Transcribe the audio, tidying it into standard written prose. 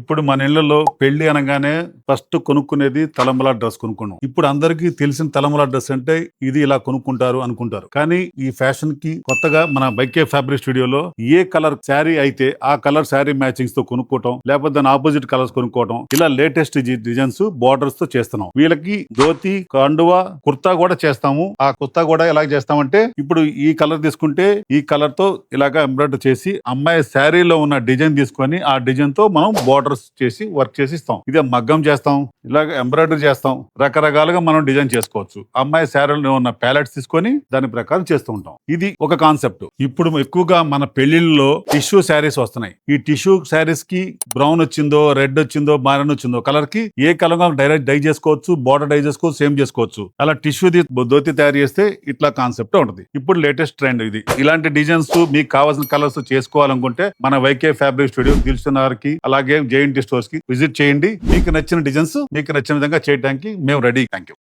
ఇప్పుడు మన ఇళ్లలో పెళ్లి అనగానే ఫస్ట్ కొనుక్కునేది తలంబలా డ్రెస్ కొనుక్కున్నాం. ఇప్పుడు అందరికీ తెలిసిన తలంబలా డ్రెస్ అంటే ఇది ఇలా కొనుక్కుంటారు అనుకుంటారు. కానీ ఈ ఫ్యాషన్ కి కొత్తగా మన బైకే ఫ్యాబ్రిక్ స్టూడియోలో ఏ కలర్ శారీ అయితే ఆ కలర్ శారీ మ్యాచింగ్స్ తో కొనుక్కోవటం, లేకపోతే దాని ఆపోజిట్ కలర్స్ కొనుక్కోవటం, ఇలా లేటెస్ట్ డిజైన్స్ బోర్డర్స్ తో చేస్తున్నాం. వీళ్ళకి ధోతి, కండువా, కుర్తా కూడా చేస్తాము. ఆ కుర్తా కూడా ఎలా చేస్తామంటే ఇప్పుడు ఈ కలర్ తీసుకుంటే ఈ కలర్ తో ఇలాగా ఎంబ్రాయిడరీ చేసి అమ్మాయి శారీలో ఉన్న డిజైన్ తీసుకొని ఆ డిజైన్ తో మనం బోర్డర్స్ చేసి వర్క్ చేసి ఇస్తాం. ఇదే మగ్గం చేస్తాం, ఇలాగ ఎంబ్రాయిడరీ చేస్తాం, రకరకాలుగా మనం డిజైన్ చేసుకోవచ్చు. అమ్మాయి శారీలో ఉన్న ప్యాలెట్స్ తీసుకొని దాని ప్రకారం చేస్తూ ఉంటాం. ఇది ఒక కాన్సెప్ట్. ఇప్పుడు ఎక్కువగా మన పెళ్లిళ్ళలో టిష్యూ శారీస్ వస్తున్నాయి. ఈ టిష్యూ శారీస్ కి బ్రౌన్ వచ్చిందో, రెడ్ వచ్చిందో, మారన్ వచ్చిందో కలర్ కి ఏ కలర్ డైరెక్ట్ డై చేసుకోవచ్చు, బోర్డర్ డై చేసుకోవచ్చు, సేమ్ చేసుకోవచ్చు. అలా టిష్యూ ధోతి తయారు చేస్తే ఇట్లా కాన్సెప్ట్ ఉంటుంది. ఇప్పుడు లేటెస్ట్ ట్రెండ్ ఇది. ఇలాంటి డిజైన్స్ మీకు కావాల్సిన కలర్స్ చేసుకోవాలనుకుంటే మన వైకే ఫ్యాబ్రిక్ స్టూడియో దిల్సుఖ్నగర్ కి, అలాగే జేఎన్టీ స్టోర్స్ కి విజిట్ చేయండి. మీకు నచ్చిన డిజైన్స్ మీకు నచ్చిన విధంగా చేయడానికి మేము రెడీ. Thank you.